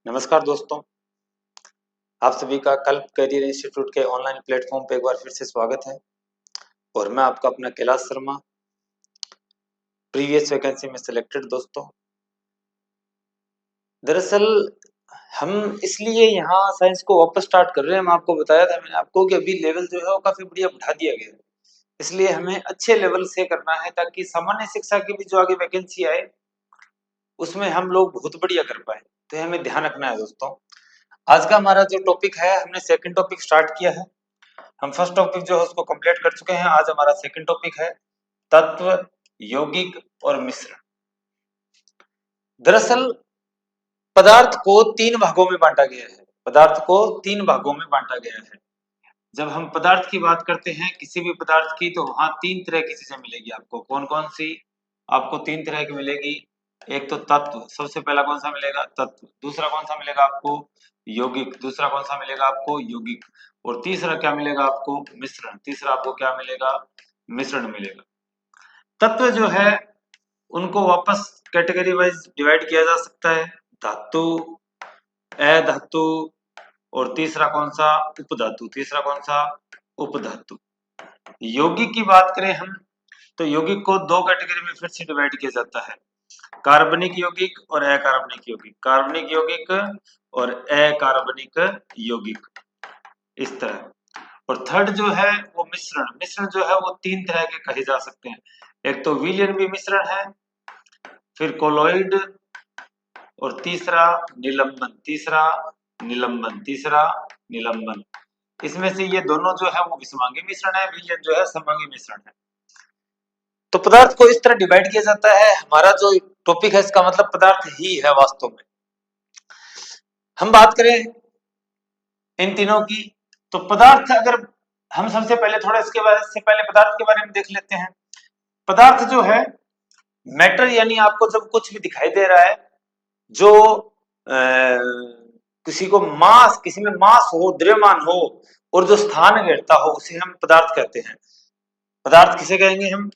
नमस्कार दोस्तों, आप सभी का कल्प करियर इंस्टीट्यूट के ऑनलाइन प्लेटफॉर्म पे एक बार फिर से स्वागत है। और मैं आपका अपना कैलाश शर्मा, प्रीवियस वैकेंसी में सिलेक्टेड। दोस्तों, दरअसल हम इसलिए यहाँ साइंस को वापस स्टार्ट कर रहे हैं। मैं आपको बताया था, मैंने आपको, कि अभी लेवल जो है वो काफी बढ़िया बढ़ा दिया गया है। इसलिए हमें अच्छे लेवल से करना है ताकि सामान्य शिक्षा की भी जो आगे वैकेंसी आए उसमें हम लोग बहुत बढ़िया कर पाए। तो ये हमें ध्यान रखना है दोस्तों। आज का हमारा जो टॉपिक है, हमने सेकंड टॉपिक स्टार्ट किया है। हम फर्स्ट टॉपिक जो है उसको कंप्लीट कर चुके हैं। आज हमारा सेकंड टॉपिक है तत्व, यौगिक और मिश्रण। दरअसल पदार्थ को तीन भागों में बांटा गया है। पदार्थ को तीन भागों में बांटा गया है। जब हम पदार्थ की बात करते हैं, किसी भी पदार्थ की, तो वहां तीन तरह की चीजें मिलेगी आपको। कौन कौन सी? आपको तीन तरह की मिलेगी। एक तो तत्व, सबसे पहला कौन सा मिलेगा? तत्व। दूसरा कौन सा मिलेगा आपको? यौगिक। दूसरा कौन सा मिलेगा आपको? यौगिक। और तीसरा क्या मिलेगा आपको? मिश्रण। तीसरा आपको क्या मिलेगा? मिश्रण मिलेगा। तत्व जो है उनको वापस कैटेगरी वाइज डिवाइड किया जा सकता है। धातु, अधातु, और तीसरा कौन सा? उपधातु। तीसरा कौन सा? उपधातु। यौगिक की बात करें हम, तो यौगिक को दो कैटेगरी में फिर से डिवाइड किया जाता है। कार्बनिक यौगिक और अकार्बनिक यौगिक। कार्बनिक यौगिक और अकार्बनिक यौगिक, इस तरह। और थर्ड जो है वो मिश्रण। मिश्रण जो है वो तीन तरह के कहे जा सकते हैं। एक तो विलयन मिश्रण है, फिर कोलॉइड, और तीसरा निलंबन। तीसरा निलंबन। तीसरा निलंबन। इसमें से ये दोनों जो है वो विषमांगी मिश्रण है, विलयन जो है समांगी मिश्रण है। तो पदार्थ को इस तरह डिवाइड किया जाता है। हमारा जो टॉपिक है इसका मतलब पदार्थ ही है वास्तव में। हम बात करें इन तीनों की, तो पदार्थ, अगर हम सबसे पहले थोड़ा इसके बारे से पहले पदार्थ के बारे में देख लेते हैं। पदार्थ जो है मैटर, यानी आपको जब कुछ भी दिखाई दे रहा है जो किसी को मास, किसी में मास हो, द्रव्यमान हो, और जो स्थान घेरता हो, उसे हम पदार्थ कहते हैं। पदार्थ किसे कहेंगे हम?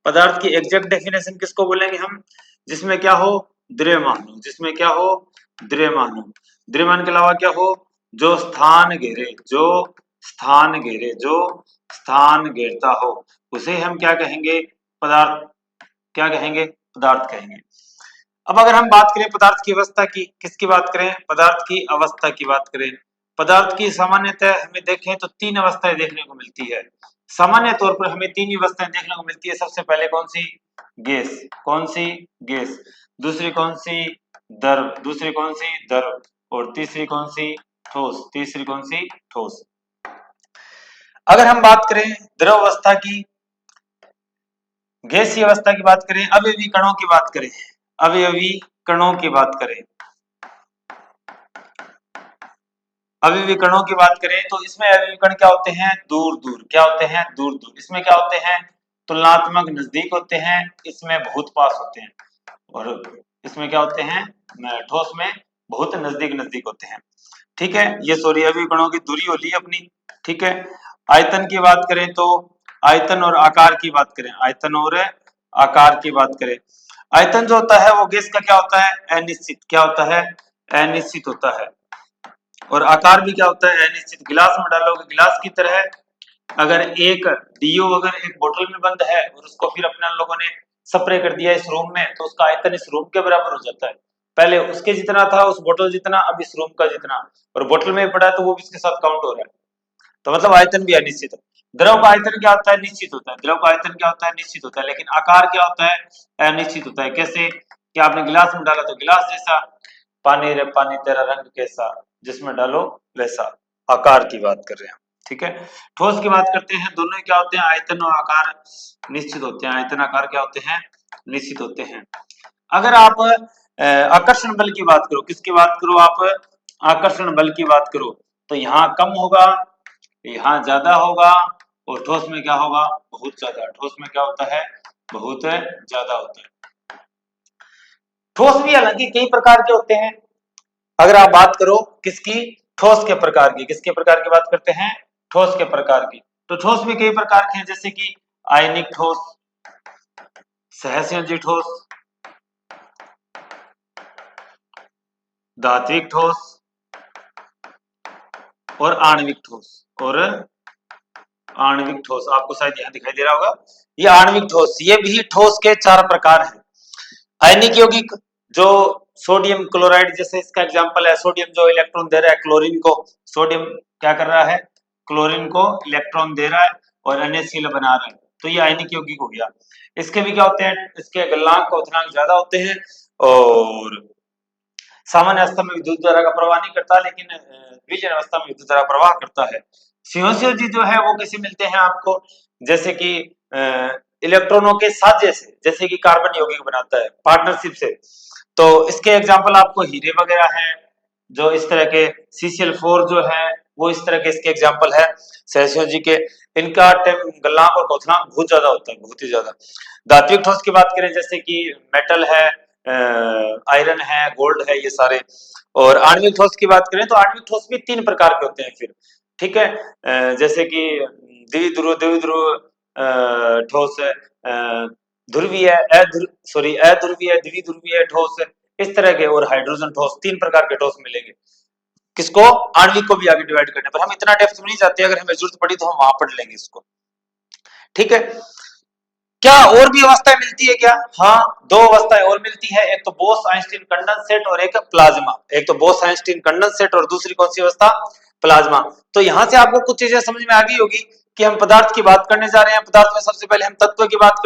पदार्थ की एग्जैक्ट डेफिनेशन किसको बोलेंगे हम? जिसमें क्या हो? द्रव्यमान हो। जिसमें क्या हो? द्रव्यमान हो। द्रव्यमान के अलावा क्या हो? जो स्थान घेरे, जो स्थान घेरे, जो स्थान घेरता हो, उसे हम क्या कहेंगे? पदार्थ। क्या कहेंगे? पदार्थ कहेंगे। अब अगर हम बात करें पदार्थ की अवस्था की, किसकी बात करें? पदार्थ की अवस्था की बात करें। पदार्थ की सामान्यतः हमें देखें तो तीन अवस्थाएं देखने को मिलती है। सामान्य तौर पर हमें तीन ही अवस्थाएं देखने को मिलती है। सबसे पहले कौन सी? गैस। कौन सी? गैस। दूसरी कौन सी? द्रव। दूसरी कौन सी? द्रव। और तीसरी कौन सी? ठोस। तीसरी कौन सी? ठोस। अगर हम बात करें द्रव अवस्था की, गैसीय अवस्था की बात करें, अवयवी कणों की बात करें, अवयवी कणों की बात करें, अवयवी कणों की बात करें, तो इसमें अवयवी कण क्या होते हैं? दूर दूर। क्या होते हैं? दूर दूर। इसमें क्या होते हैं? तुलनात्मक नजदीक होते हैं। इसमें बहुत पास होते हैं। और इसमें क्या होते हैं? ठोस में बहुत नजदीक नजदीक होते हैं। ठीक है, ये सॉरी अवयवी कणों की दूरी होती है अपनी। ठीक है। आयतन की बात करें तो आयतन और आकार की बात करें, आयतन और आकार की बात करें, आयतन जो होता है वो गैस का क्या होता है? अनिश्चित। क्या होता है? अनिश्चित होता है। और आकार भी क्या होता है? अनिश्चित। गिलास में डालोगे गिलास की तरह, अगर एक डीओ अगर एक बोतल में बंद है और उसको फिर अपने लोगों ने स्प्रे कर दिया इस रूम में, तो उसका आयतन इस रूम के बराबर हो जाता है। पहले उसके जितना था, उस बोतल जितना, अब इस रूम का जितना। और बोतल में पड़ा है तो वो भी इसके साथ काउंट हो रहा है। तो मतलब आयतन भी अनिश्चित है। द्रव का आयतन क्या होता है? निश्चित होता है। द्रव का आयतन क्या होता है? निश्चित होता है। लेकिन आकार क्या होता है? अनिश्चित होता है। कैसे? कि आपने गिलास में डाला तो गिलास जैसा, पानी रे पानी तेरा रंग कैसा, जिसमें डालो वैसा। आकार की बात कर रहे हैं हम। ठीक है। ठोस की बात करते हैं, दोनों क्या होते हैं? आयतन और आकार निश्चित होते हैं। आयतन आकार क्या होते हैं? निश्चित होते हैं। अगर आप आकर्षण बल की बात करो, किसकी बात करो आप? आकर्षण बल की बात करो, तो यहाँ कम होगा, यहाँ ज्यादा होगा, और ठोस में क्या होगा? बहुत ज्यादा। ठोस में क्या होता है? बहुत ज्यादा होता है। ठोस भी हालांकि कई प्रकार के होते हैं। अगर आप बात करो किसकी? ठोस के प्रकार की। किसके प्रकार की बात करते हैं? ठोस के प्रकार की। तो ठोस भी कई प्रकार के हैं, जैसे कि आयनिक ठोस, सहसंयोजी ठोस, धात्विक ठोस और आणविक ठोस आपको शायद यहाँ दिखाई दे रहा होगा, ये आणविक ठोस। ये भी ठोस के 4 प्रकार हैं। आयनिक यौगिक जो सोडियम क्लोराइड, जैसे इसका एग्जांपल है सोडियम जो इलेक्ट्रॉन दे रहा है क्लोरीन को, सोडियम क्या कर रहा है, क्लोरीन को इलेक्ट्रॉन दे रहा है और NaCl बना रहा है, तो ये आयनिक यौगिक हो गया। इसके भी क्या होते हैं, इसके गलनांक क्वथनांक ज्यादा होते हैं और सामान्य अवस्था में विद्युत धारा का प्रवाह नहीं करता, लेकिन विजन अवस्था में विद्युत धारा प्रवाह करता है। संयोजी जो है वो कैसे मिलते हैं आपको, जैसे कि इलेक्ट्रॉनों के साझे से, जैसे कि कार्बन यौगिक बनाता है पार्टनरशिप से, तो इसके एग्जांपल आपको हीरे वगैरह हैं, जो इस तरह के CCl4 जो है वो इस तरह के इसके एग्जांपल है सहसंयोजी के। इनका गलनांक और क्वथनांक बहुत ज्यादा होता है, बहुत ही ज्यादा। धात्विक ठोस की बात करें, जैसे कि मेटल है, आयरन है, गोल्ड है, ये सारे। और आणविक ठोस की बात करें तो आणविक ठोस भी 3 प्रकार के होते हैं फिर, ठीक है। जैसे कि द्विध्रुव ठोस, ध्रुवीय, अध्रुवीय, द्विध्रुवीय ठोस, इस तरह के, और हाइड्रोजन ठोस, 3 प्रकार के ठोस मिलेंगे। किसको, आणविक को भी आगे डिवाइड करने पर। हम इतना डेप्थ में नहीं जाते, अगर हमें जरूरत पड़ी तो हम वहां पढ़ लेंगे इसको, ठीक है। क्या और भी अवस्थाएं मिलती है क्या? हाँ, 2 अवस्थाएं और मिलती है, एक तो बोस आइंस्टीन कंडेंसेट और एक प्लाज्मा। एक तो बोस आइंस्टीन कंडेंसेट और दूसरी कौन सी अवस्था, प्लाज्मा। तो यहां से आपको कुछ चीजें समझ में आ गई होगी कि हम पदार्थ की बात करने जा रहे हैं। पदार्थ में सबसे पहले हम तत्व की बात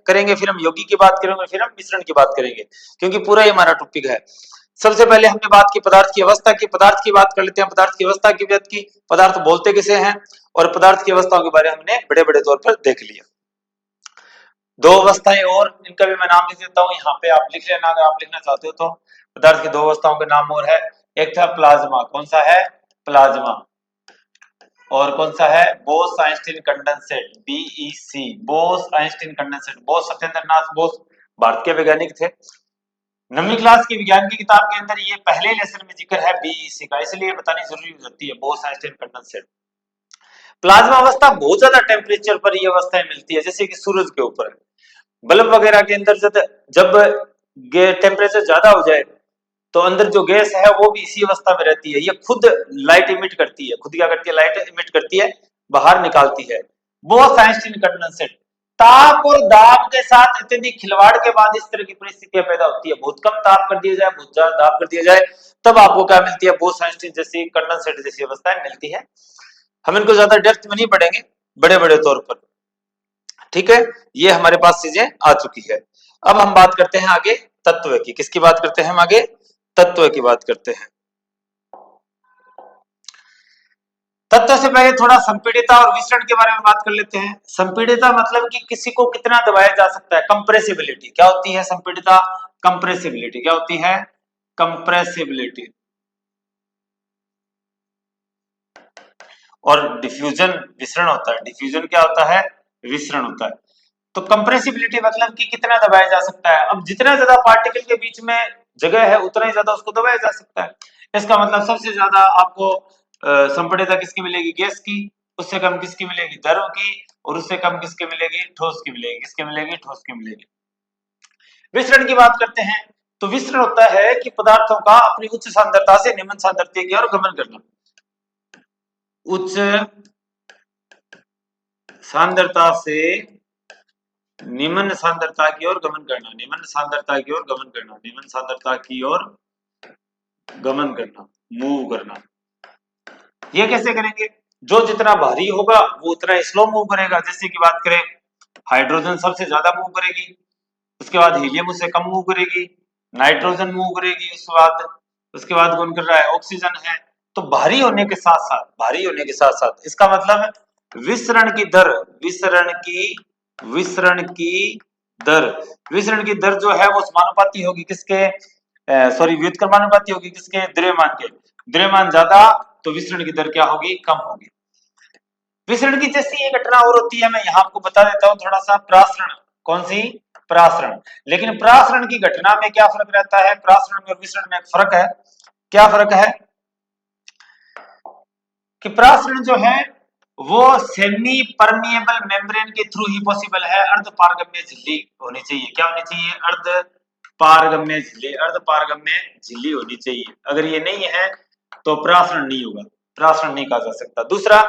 करेंगे, फिर हम यौगिक की बात करेंगे, फिर हम मिश्रण की बात करेंगे, क्योंकि पूरा ही हमारा टॉपिक है। सबसे पहले हमने बात की पदार्थ की अवस्था की, पदार्थ की बात कर लेते हैं। पदार्थ की अवस्था की बात की, पदार्थ बोलते किसे हैं, और पदार्थ की अवस्थाओं के बारे में हमने बड़े बड़े तौर पर देख लिया। 2 अवस्थाएं और, इनका भी मैं नाम लिख देता हूं, यहाँ पे आप लिख लेना अगर आप लिखना चाहते हो तो। पदार्थ की 2 अवस्थाओं के नाम और है, एक था प्लाज्मा, कौन सा है, प्लाज्मा, और कौन सा है, Bose Einstein condensate, BEC, Bose Einstein condensate. Bose Satyendra Nath Bose Bharat के वैज्ञानिक थे। 9वीं क्लास की विज्ञान की किताब के अंदर ये पहले लेसन में जिक्र है BEC का, इसलिए बतानी जरूरी हो जाती है, बोस आइंस्टीन कंडेंसेट। प्लाज्मा अवस्था बहुत ज्यादा टेम्परेचर पर ये अवस्थाएं मिलती है, जैसे कि सूरज के ऊपर बल्ब वगैरह के अंदर जब टेम्परेचर ज्यादा हो जाए तो अंदर जो गैस है वो भी इसी अवस्था में रहती है, ये खुद लाइट इमिट करती है, खुद क्या करती है, लाइट इमिट करती है, बाहर निकालती है। बोस आइंस्टीन कंडेंसेट, ताप और दाब के साथ अत्यधिक खिलवाड़ के बाद इस तरह की परिस्थितियां पैदा होती है। बहुत कम ताप कर दिया जाए, बहुत ज्यादा दाब कर दिया जाए, तब आपको क्या मिलती है, बोस आइंस्टीन जैसी, कंडेंसेट जैसी अवस्थाएं मिलती है। हम इनको ज्यादा डेप्थ में नहीं पढ़ेंगे, बड़े बड़े तौर पर, ठीक है। ये हमारे पास चीजें आ चुकी है। अब हम बात करते हैं आगे तत्व की। किसकी बात करते हैं हम आगे, तत्व की बात करते हैं। तत्व से पहले थोड़ा संपीड़िता और विसरण के बारे में बात कर लेते हैं। संपीड़िता मतलब कि किसी को कितना दबाया जा सकता है, कंप्रेसिबिलिटी। क्या होती है संपीड़िता, कंप्रेसिबिलिटी। क्या होती है, कंप्रेसिबिलिटी। और डिफ्यूजन विसरण होता है, डिफ्यूजन क्या होता है, विसरण होता है। तो कंप्रेसिबिलिटी मतलब कि कितना दबाया जा सकता है। अब जितना ज्यादा पार्टिकल के बीच में जगह है उतना ही ज्यादा उसको दबाया जा सकता है। इसका मतलब सबसे ज्यादा आपको संपीड़ितता किसकी मिलेगी, गैस की, उससे कम किसकी मिलेगी, द्रव की, और उससे कम किसकी मिलेगी, ठोस की मिलेगी। किसकी मिलेगी, ठोस की मिलेगी। विसरण की बात करते हैं तो विसरण होता है कि पदार्थों का अपनी उच्च सांद्रता से निम्न सांद्रता की ओर गमन करना। उच्च सांद्रता से निम्न सांद्रता की ओर गमन करना, निम्न सांद्रता की ओर गमन करना, निम्न सांद्रता की ओर गमन करना, मूव करना। ये कैसे करेंगे, जो जितना भारी होगा वो उतना स्लो मूव करेगा। जैसे कि बात करें, हाइड्रोजन सबसे ज्यादा मूव करेगी, उसके बाद हीलियम उससे कम मूव करेगी, नाइट्रोजन मूव करेगी, उसके बाद कौन कर रहा है, ऑक्सीजन है। तो भारी होने के साथ साथ, भारी होने के साथ साथ इसका मतलब विसरण की दर, विसरण की दर, विसरण की दर जो है वो समानुपाती होगी किसके, व्युत्क्रमानुपाती होगी किसके, द्रव्यमान के। द्रव्यमान ज्यादा तो विसरण की दर क्या होगी, कम होगी। विसरण की जैसी एक घटना और होती है, मैं यहाँ आपको बता देता हूँ थोड़ा सा, प्रासरण। कौन सी, प्रासरण। लेकिन प्रासरण की घटना में क्या फर्क रहता है, प्रासरण में और विसरण में एक फर्क है। क्या फर्क है कि प्रासरण जो है वो सेमी परमिएबल मेम्ब्रेन के थ्रू ही पॉसिबल है, अर्ध पारगम्य झिल्ली होनी चाहिए। क्या होनी चाहिए, अर्ध पारगम्य झिल्ली, अर्ध पारगम्य झिल्ली होनी चाहिए। अगर ये नहीं है तो परासरण नहीं होगा, परासरण नहीं कहा जा सकता। दूसरा,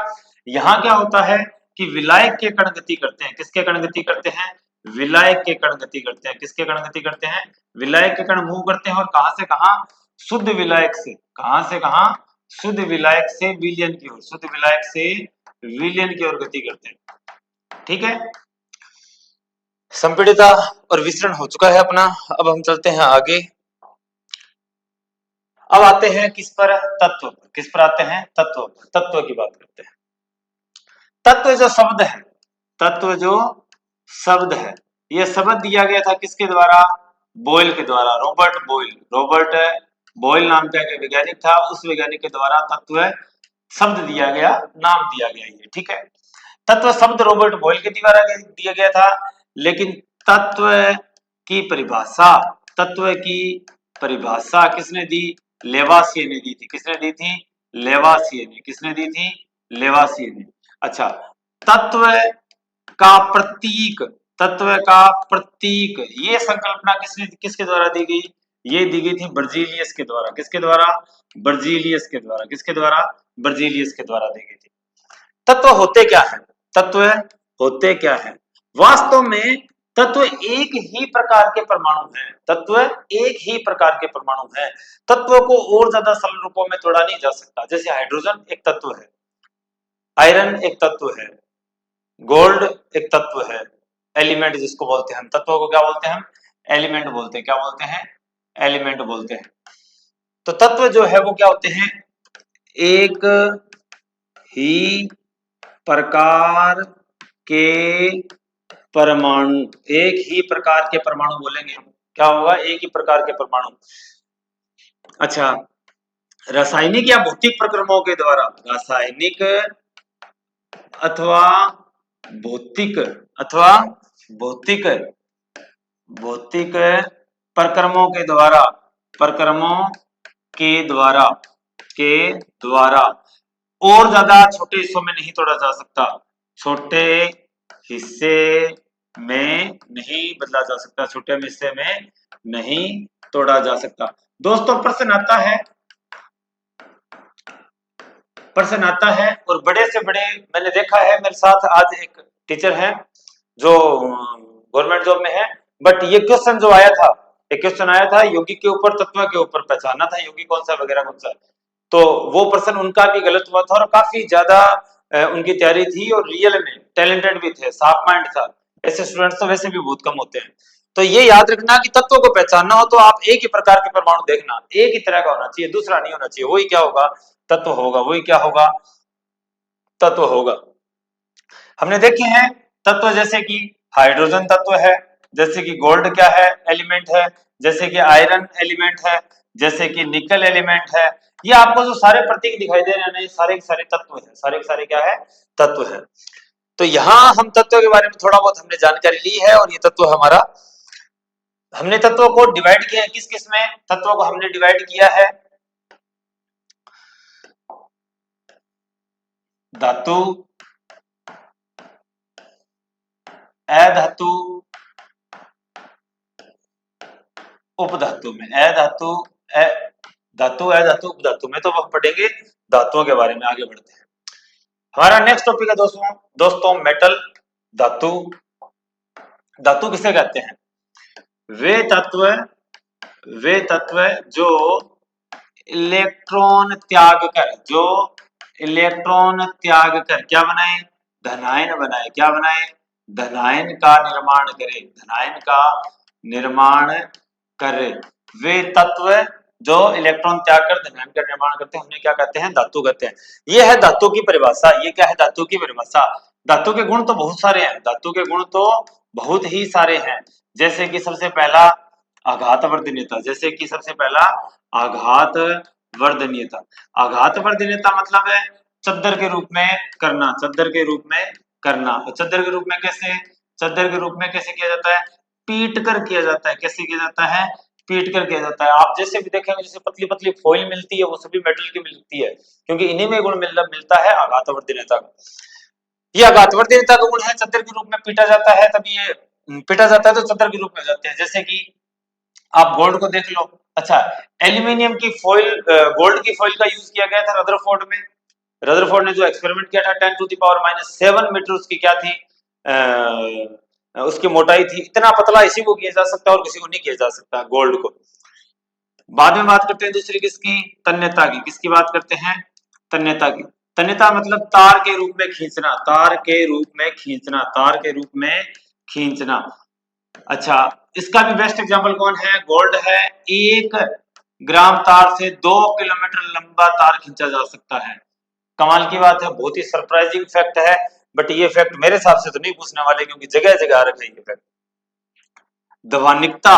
यहाँ क्या होता है कि विलायक के कण गति करते हैं। किसके कण गति करते हैं? विलायक के कण गति करते हैं। किसके कण गति करते हैं? विलायक के कण मूव करते हैं। और कहां से कहां? शुद्ध विलायक से। कहां से कहां? शुद्ध विलायक से विलयन की ओर, शुद्ध विलायक से विलयन की ओर गति करते हैं। ठीक है, संपीड़िता और विसरण हो चुका है अपना। अब हम चलते हैं आगे। अब आते हैं किस पर? तत्व पर। किस पर आते हैं? तत्व पर। तत्व की बात करते हैं। तत्व जो शब्द है, तत्व जो शब्द है, यह शब्द दिया गया था किसके द्वारा? बॉयल के द्वारा, रॉबर्ट बॉयल। रॉबर्ट बॉयल नाम का एक वैज्ञानिक था, उस वैज्ञानिक के द्वारा तत्व शब्द दिया गया, नाम दिया गया ये। ठीक है, तत्व शब्द रॉबर्ट बॉयल के द्वारा दिया गया था, लेकिन तत्व की परिभाषा, तत्व की परिभाषा किसने दी? लेवासिए ने दी थी। किसने दी थी? लेवासिए ने। किसने दी थी? लेवासिए ने। अच्छा, तत्व का प्रतीक, तत्व का प्रतीक, ये संकल्पना किसके द्वारा दी गई? ये दी गई थी बर्जीलियस के द्वारा। किसके द्वारा? बर्जीलियस के द्वारा। किसके द्वारा? बर्जीलियस के द्वारा दी गई थी। तत्व होते क्या है? तत्व होते क्या है? वास्तव में तत्व एक ही प्रकार के परमाणु हैं। तत्व एक ही प्रकार के परमाणु हैं। तत्वों को और ज्यादा सरल रूपों में तोड़ा नहीं जा सकता। जैसे हाइड्रोजन एक तत्व है, आयरन एक तत्व है, गोल्ड एक तत्व है, एलिमेंट जिसको बोलते हैं हम। तत्वों को क्या बोलते हैं हम? एलिमेंट बोलते हैं। क्या बोलते हैं? एलिमेंट बोलते हैं। तो तत्व जो है वो क्या होते हैं? एक ही प्रकार के परमाणु। एक ही प्रकार के परमाणु बोलेंगे हम, क्या होगा? एक ही प्रकार के परमाणु। अच्छा, रासायनिक या भौतिक प्रक्रमों के द्वारा, रासायनिक अथवा भौतिक, अथवा भौतिक, भौतिक प्रक्रमों के द्वारा, प्रक्रमों के द्वारा, के द्वारा और ज्यादा छोटे हिस्सों में नहीं तोड़ा जा सकता। छोटे हिस्से में नहीं बदला जा सकता, छोटे हिस्से में नहीं तोड़ा जा सकता। दोस्तों, प्रश्न आता है, प्रश्न आता है, और बड़े से बड़े, मैंने देखा है, मेरे साथ आज एक टीचर है जो गवर्नमेंट जॉब में है, बट ये क्वेश्चन जो आया था, एक क्वेश्चन आया था यौगिक के ऊपर, तत्व के ऊपर पहचानना था यौगिक कौन सा वगैरह कौन सा। तो वो प्रश्न उनका भी गलत हुआ था और काफी ज्यादा उनकी तैयारी थी और रियल में टैलेंटेड भी थे, शार्प माइंड था। ऐसे स्टूडेंट्स तो वैसे भी बहुत कम होते हैं। तो ये याद रखना कि तत्वों को पहचानना हो तो आप एक ही प्रकार के परमाणु देखना, एक ही तरह का होना चाहिए, दूसरा नहीं होना चाहिए। वही क्या होगा? तत्व होगा। वही क्या होगा? तत्व होगा। हमने देखे हैं तत्व, जैसे कि हाइड्रोजन तत्व है, जैसे कि गोल्ड क्या है? एलिमेंट है, जैसे कि आयरन एलिमेंट है, जैसे कि निकल एलिमेंट है। ये आपको जो सारे प्रतीक दिखाई दे रहे हैं, सारे के सारे तत्व है, सारे के सारे क्या है? तत्व है। तो यहाँ हम तत्व के बारे में थोड़ा बहुत हमने जानकारी ली है, और ये तत्व हमारा, हमने तत्वों को डिवाइड किया है किस किस में? तत्वों को हमने डिवाइड किया है धातु, अधातु, उपधातु में। अधातु, धातु, अधातु, उपधातु में। तो हम पढ़ेंगे धातुओं के बारे में। आगे बढ़ते हैं। हमारा नेक्स्ट टॉपिक है दोस्तों मेटल, धातु। धातु किसे कहते हैं? वे तत्व, वे तत्व जो इलेक्ट्रॉन त्याग कर, जो इलेक्ट्रॉन त्याग कर क्या बनाए? धनायन बनाए। क्या बनाए? धनायन का निर्माण करे, धनायन का निर्माण करे। वे तत्व जो इलेक्ट्रॉन त्याग कर धनायन का निर्माण करते हैं, उन्हें क्या कहते हैं? धातु कहते हैं। ये है धातु की परिभाषा। ये क्या है? धातु की परिभाषा। धातु के गुण तो बहुत सारे हैं, धातु के गुण तो बहुत ही सारे हैं। जैसे कि सबसे पहला आघात वर्धनीयता, जैसे कि सबसे पहला आघात वर्धनीयता। आघात वर्धनीयता मतलब है चद्दर के रूप में करना, चद्दर के रूप में करना। तो चद्दर के रूप में कैसे? चद्दर के रूप में कैसे किया जाता है? पीट कर किया जाता है। कैसे किया जाता है? पीट कर किया जाता है। आप जैसे भी देखेंगे, जैसे पतली पतली फॉइल मिलती है, वो सभी मेटल की मिलती है, क्योंकि इन्हीं में गुण मिलता है आघात वर्धनीयता का। ये आघात वर्धनीयता का गुण है, चद्दर के रूप में पीटा जाता है, तभी ये पीटा जाता है तो चद्दर के रूप में जाते हैं। जैसे कि आप गोल्ड को देख लो। अच्छा, एल्यूमिनियम की फॉइल, गोल्ड की फॉइल का यूज किया गया था रदरफोर्ड में। रदरफोर्ड ने जो एक्सपेरिमेंट किया था 10⁻⁷ मीटर उसकी क्या थी, उसकी मोटाई थी। इतना पतला इसी को किया जा सकता है और किसी को नहीं किया जा सकता गोल्ड को। बाद में बात करते हैं दूसरी किसकी, तन्यता की। किसकी बात करते हैं, तन्यता की। तन्यता मतलब तार के रूप में खींचना, तार के रूप में खींचना, तार के रूप में खींचना। अच्छा, इसका भी बेस्ट एग्जांपल कौन है, गोल्ड है। 1 ग्राम तार से 2 किलोमीटर लंबा तार खींचा जा सकता है। कमाल की बात है, बहुत ही सरप्राइजिंग फैक्ट है। बट ये फैक्ट मेरे हिसाब से तो नहीं पूछने वाले, क्योंकि जगह जगह आ रखा है ये फैक्ट। ध्वनिकता,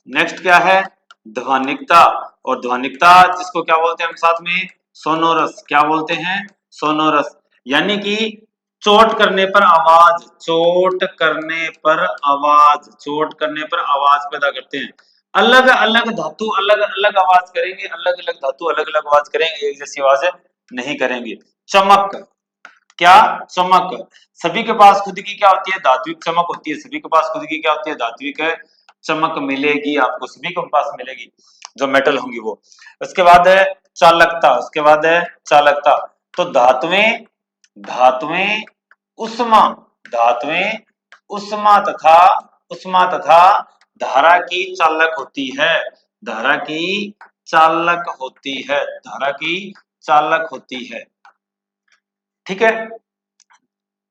नेक्स्ट क्या है, ध्वनिकता। और ध्वनिकता जिसको क्या बोलते हैं हम साथ में, सोनोरस। क्या बोलते हैं, सोनोरस। यानी कि चोट करने पर आवाज, चोट करने पर आवाज, चोट करने पर आवाज पैदा करते हैं। अलग अलग धातु अलग अलग आवाज करेंगे, अलग अलग धातु अलग अलग आवाज करेंगे, एक जैसी आवाज नहीं करेंगे। चमक, क्या, चमक। सभी के पास खुद की क्या होती है, धात्विक चमक होती है। सभी के पास खुद की क्या होती है, धात्विक चमक मिलेगी आपको, सभी के पास मिलेगी जो मेटल होंगी वो। उसके बाद है चालकता, उसके बाद है चालकता। तो धातुएं, धातुएं उष्मा, धातुएं उष्मा तथा, उष्मा तथा धारा की चालक होती है, धारा की चालक होती है, धारा की चालक होती है। ठीक है,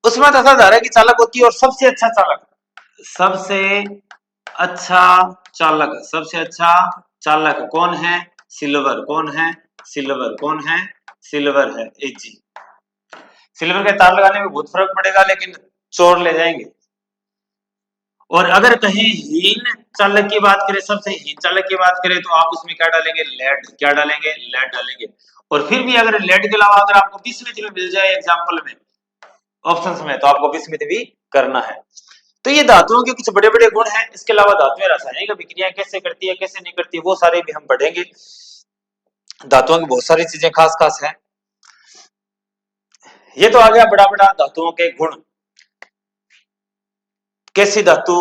उष्मा तथा धारा की चालक होती है। और सबसे अच्छा चालक, सबसे अच्छा चालक, सबसे अच्छा चालक कौन है, सिल्वर। कौन है, सिल्वर। कौन है, सिल्वर है, Ag। सिल्वर के तार लगाने में बहुत फर्क पड़ेगा, लेकिन चोर ले जाएंगे। और अगर कहीं हीन चालक की बात करें, सबसे हीन चालक की बात करें, तो आप उसमें क्या डालेंगे, लेड। क्या डालेंगे, लेड डालेंगे। और फिर भी अगर लेड के अलावा अगर आपको बिस्मिथ में मिल जाए एग्जाम्पल में, ऑप्शंस में, तो आपको बिस्मिथ भी करना है। तो ये धातुओं के कुछ बड़े बड़े गुण हैं। इसके अलावा धातुएं रासायनिक अभिक्रियाएं कैसे करती है, कैसे नहीं करती, वो सारे भी हम पढ़ेंगे। धातुओं की बहुत सारी चीजें खास खास हैं। ये तो आ गया बड़ा बड़ा धातुओं के गुण। कैसी धातु,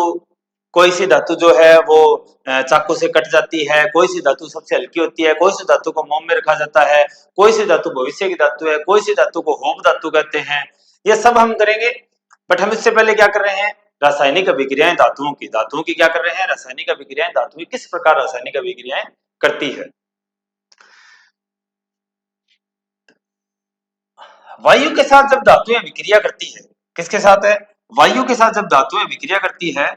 कोई सी धातु जो है वो चाकू से कट जाती है, कोई सी धातु सबसे हल्की होती है, कोई सी धातु को मोम में रखा जाता है, कोई सी धातु भविष्य की धातु है, कोई सी धातु को होप धातु कहते हैं। ये सब हम करेंगे। बट हम इससे पहले क्या कर रहे हैं, रासायनिक अभिक्रियाएं धातुओं की, धातुओं की क्या कर रहे हैं, रासायनिक अभिक्रियाएं। धातु किस प्रकार रासायनिक अभिक्रियाएं करती है। वायु के साथ जब धातुएं विक्रिया करती है, किसके साथ है, वायु के साथ जब धातुएं विक्रिया करती है,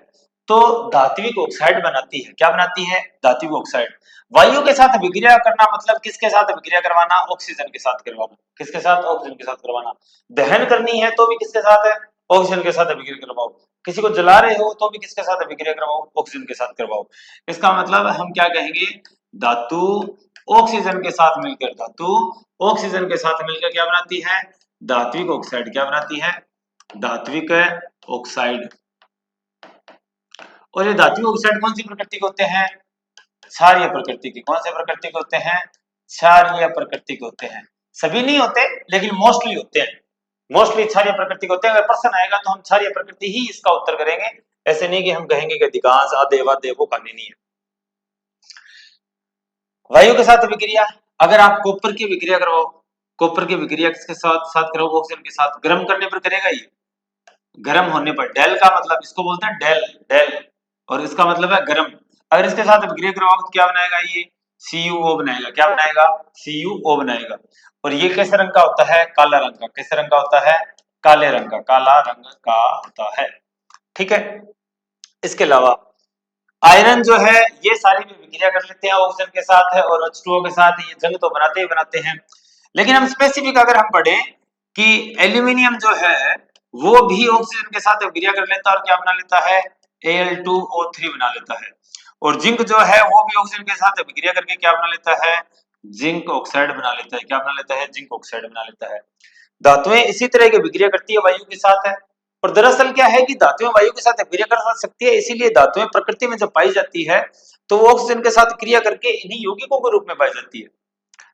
तो धात्विक ऑक्साइड बनाती है। क्या बनाती है, धात्विक ऑक्साइड। वायु के साथ विक्रिया करना मतलब किसके साथ विक्रिया करवाना, ऑक्सीजन के साथ करवाना। किसके साथ, ऑक्सीजन के साथ करवाना। दहन करनी है तो भी किसके साथ है, ऑक्सीजन के साथ विक्रिया करवाओ। किसी को जला रहे हो तो भी किसके साथ विक्रिया करवाओ, ऑक्सीजन के साथ करवाओ। इसका मतलब हम क्या कहेंगे, धातु ऑक्सीजन के साथ मिलकर, धातु ऑक्सीजन के साथ मिलकर क्या बनाती है, धात्विक ऑक्साइड। क्या बनाती है, धात्विक ऑक्साइड। और ये धात्विक ऑक्साइड कौन सी प्रकृति के होते हैं, क्षारीय प्रकृति के। कौन से प्रकृति के होते हैं, क्षारीय प्रकृति के होते हैं। सभी नहीं होते, लेकिन मोस्टली होते हैं। मोस्टली क्षारीय प्रकृति के होते हैं। अगर प्रश्न आएगा तो हम क्षारीय प्रकृति ही इसका उत्तर करेंगे। ऐसे नहीं कि हम कहेंगे कि अधिकांश आधे वाधे, वो कहानी नहीं है। वायु के साथ विक्रिया, अगर आप कॉपर की विक्रिया करवाओ, कॉपर की विक्रिया किसके साथ साथ करो, ऑक्सीजन के साथ। गर्म करने पर करेगा ये, गर्म होने पर। डेल का मतलब इसको बोलते हैं डेल, डेल। और इसका मतलब है गर्म। अगर इसके साथ विक्रिया करवाओ तो क्या बनाएगा ये, CuO बनाएगा। क्या बनाएगा, CuO बनाएगा। और ये कैसे रंग का होता है, काला रंग का। कैसे रंग का होता है, काले रंग का, काला रंग का होता है। ठीक है, इसके अलावा आयरन जो है, ये सारी भी विक्रिया कर लेते हैं ऑक्सीजन के साथ है, और H2O के साथ। ये जंग तो बनाते ही बनाते हैं। लेकिन हम स्पेसिफिक अगर हम पढ़ें कि एल्यूमिनियम जो है वो भी ऑक्सीजन के साथ विक्रिया कर लेता है, और क्या बना लेता है, Al2O3 बना लेता है। और जिंक जो है वो भी ऑक्सीजन के साथ विक्रिया करके क्या बना लेता है, जिंक ऑक्साइड बना लेता है। क्या बना लेता है, जिंक ऑक्साइड बना लेता है। धातुएं इसी तरह की विक्रिया करती है वायु के साथ है। और दरअसल क्या है कि धातुएं वायु के साथ विक्रिया कर सकती है, इसीलिए धातुएं प्रकृति में जब पाई जाती है तो वो ऑक्सीजन के साथ क्रिया करके इन्हीं यौगिकों के रूप में पाई जाती है,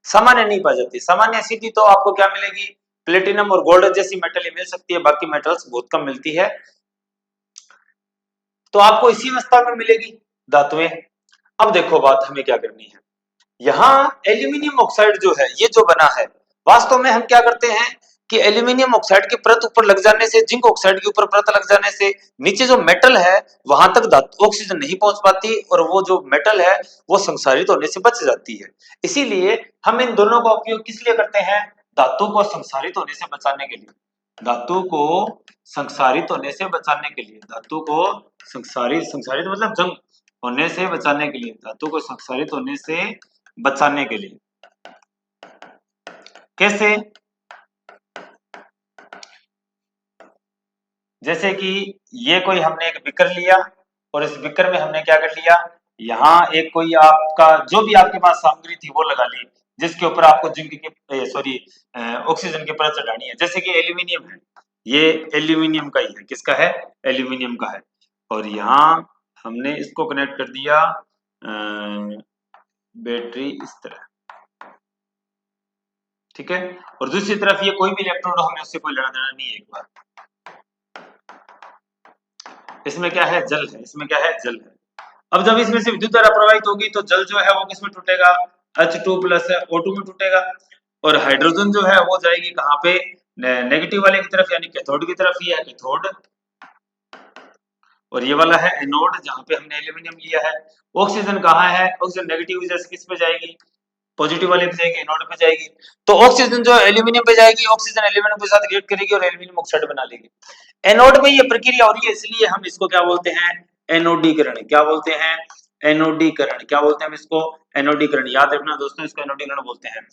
सामान्य नहीं पाई जाती। सामान्य सीधी तो आपको क्या मिलेगी, प्लेटिनम और गोल्ड जैसी मेटल ही मिल सकती है, बाकी मेटल्स बहुत कम मिलती है। तो आपको इसी अवस्था में मिलेगी धातुएं। अब देखो बात हमें क्या करनी है, यहाँ एल्यूमिनियम ऑक्साइड जो है ये जो बना है, वास्तव में हम क्या करते हैं कि एल्यूमिनियम ऑक्साइड की परत ऊपर लग जाने से, जिंक ऑक्साइड के ऊपर परत लग जाने से नीचे जो मेटल है वहां तक धातु ऑक्सीजन नहीं पहुंच पाती और वो जो मेटल है वो संक्षारित होने से बच जाती है। इसीलिए हम इन दोनों का उपयोग किस लिए करते हैं, धातु को संक्षारित होने से बचाने के लिए, धातु को संक्षारित होने से बचाने के लिए, धातु को संक्षारित मतलब जंग होने से बचाने के लिए, धातु को संक्षारित होने से बचाने के लिए। कैसे, जैसे कि ये कोई हमने एक बीकर लिया और इस बीकर में हमने क्या कर लिया, यहाँ एक कोई आपका जो भी आपके पास सामग्री थी वो लगा ली जिसके ऊपर आपको जिंक की सॉरी ऑक्सीजन की परत चढ़ानी है, जैसे कि एल्यूमिनियम है, ये एल्यूमिनियम का ही है, किसका है, एल्यूमिनियम का है, और यहाँ हमने इसको कनेक्ट कर दिया बैटरी इस तरह, ठीक है, और दूसरी तरफ ये कोई भी इलेक्ट्रोड हमने उससे कोई लेना देना नहीं है। एक बार इसमें क्या है, जल है, इसमें क्या है, जल है। अब जब इसमें से विद्युत धारा प्रवाहित होगी तो जल जो है वो किसमें टूटेगा, H2 प्लस O2 में टूटेगा, और हाइड्रोजन जो है वो जाएगी कहाँ पे, नेगेटिव वाले की तरफ यानी कैथोड की तरफ, ही है कैथोड, और ये वाला है एनोड जहाँ पे हमने एल्यूमिनियम लिया है। ऑक्सीजन कहाँ है, ऑक्सीजन नेगेटिव वजह से किस पे जाएगी, पॉजिटिव वाले पे जाएगी, एनोड पे जाएगी, तो ऑक्सीजन जो एल्यूमिनियम पे जाएगी, ऑक्सीजन एल्यूमिनियम के साथ रिएक्ट करेगी और एल्यूमिनियम ऑक्साइड बना लेगी। एनोड में ये प्रक्रिया हो रही है, इसलिए हम इसको क्या बोलते हैं, एनोडीकरण, क्या बोलते हैं, एनोडीकरण, क्या बोलते हैं हम इसको, एनोडीकरण, याद रखना दोस्तों इसको एनोडीकरण बोलते हैं।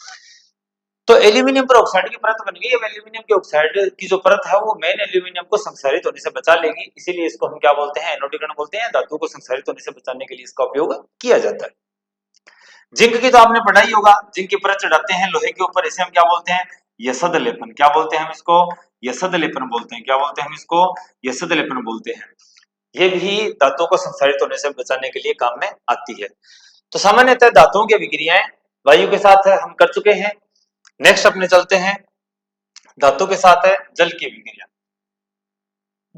तो एल्यूमिनियम पर ऑक्साइड की परत बन गई, अब एल्यूमिनियम की ऑक्साइड की जो परत है वो मेन एल्यूमिनियम को संक्षारित होने से बचा लेगी, इसीलिए इसको हम क्या बोलते हैं, एनोडीकरण बोलते हैं, धातु को संक्षारित होने से बचाने के लिए इसका उपयोग किया जाता है। जिंक की तो आपने पढ़ाई होगा, जिंक की परत चढ़ाते हैं लोहे के ऊपर, इसे हम क्या बोलते हैं, यसद लेपन, क्या बोलते हैं हम इसको, यसद लेपन बोलते हैं, क्या बोलते हैं हम इसको, यसद लेपन बोलते हैं। ये भी धातुओं को संक्षारित होने से बचाने के लिए काम में आती है। तो सामान्यतः धातुओं की विक्रियाएं वायु के साथ हम कर चुके हैं। नेक्स्ट अपने चलते हैं, धातु के साथ है जल की विक्रिया।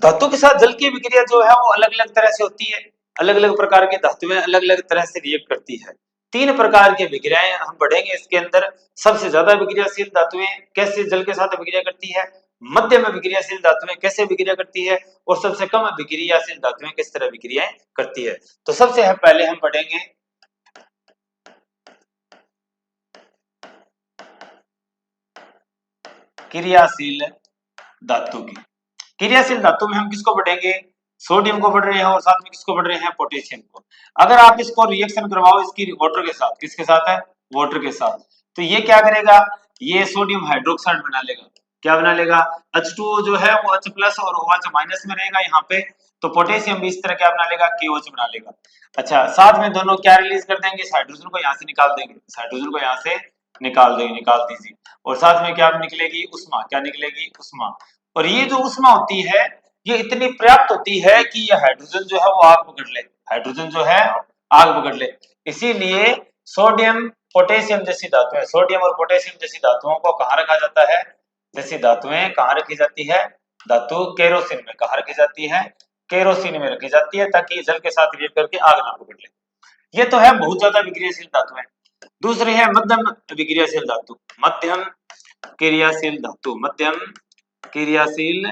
धातु के साथ जल की विक्रिया जो है वो अलग अलग तरह से होती है, अलग अलग प्रकार की धातुएं अलग अलग तरह से रिएक्ट करती है। 3 प्रकार की विक्रियाएं हम पढ़ेंगे इसके अंदर। सबसे ज्यादा विक्रियाशील धातुएं कैसे जल के साथ विक्रिया करती है, मध्यम विक्रियाशील धातुएं कैसे विक्रिया करती है, और सबसे कम विक्रियाशील धातुएं किस तरह विक्रियाएं करती है। तो सबसे पहले हम पढ़ेंगे क्रियाशील धातु की। क्रियाशील धातु में हम किसको पढ़ेंगे, सोडियम को पढ़ रहे हैं और साथ में किसको पढ़ रहे हैं, पोटेशियम को। अगर आप इसको रिएक्शन करवाओ इसकी वाटर के साथ, किसके साथ है, वाटर के साथ, तो ये क्या करेगा, ये सोडियम हाइड्रोक्साइड बना लेगा, क्या बना लेगा, H2O जो है वो H प्लस और OH माइनस में रहेगा यहाँ पे, तो पोटेशियम भी इस तरह क्या बना लेगा, KOH बना लेगा। अच्छा, साथ में दोनों क्या रिलीज कर देंगे, इस हाइड्रोजन को यहाँ से निकाल देंगे, इस हाइड्रोजन को यहाँ से निकाल देंगे, निकाल दीजिए, और साथ में क्या निकलेगी, उष्मा, क्या निकलेगी, उष्मा। और ये जो उष्मा होती है ये इतनी पर्याप्त होती है कि ये हाइड्रोजन जो है वो आग पकड़ ले, हाइड्रोजन जो है आग पकड़ ले। इसीलिए सोडियम पोटेशियम जैसी धातुएं, सोडियम और पोटेशियम जैसी धातुओं को कहाँ रखा जाता है, जैसी धातुएं कहाँ रखी जाती है, धातु केरोसिन में, कहाँ रखी जाती है, केरोसिन में रखी जाती है, ताकि जल के साथ रिएक्ट करके आग ना पकड़ ले। ये तो है बहुत ज्यादा विक्रियाशील धातुएं। दूसरी है मध्यम विक्रियाशील धातु, मध्यम क्रियाशील धातु, मध्यम क्रियाशील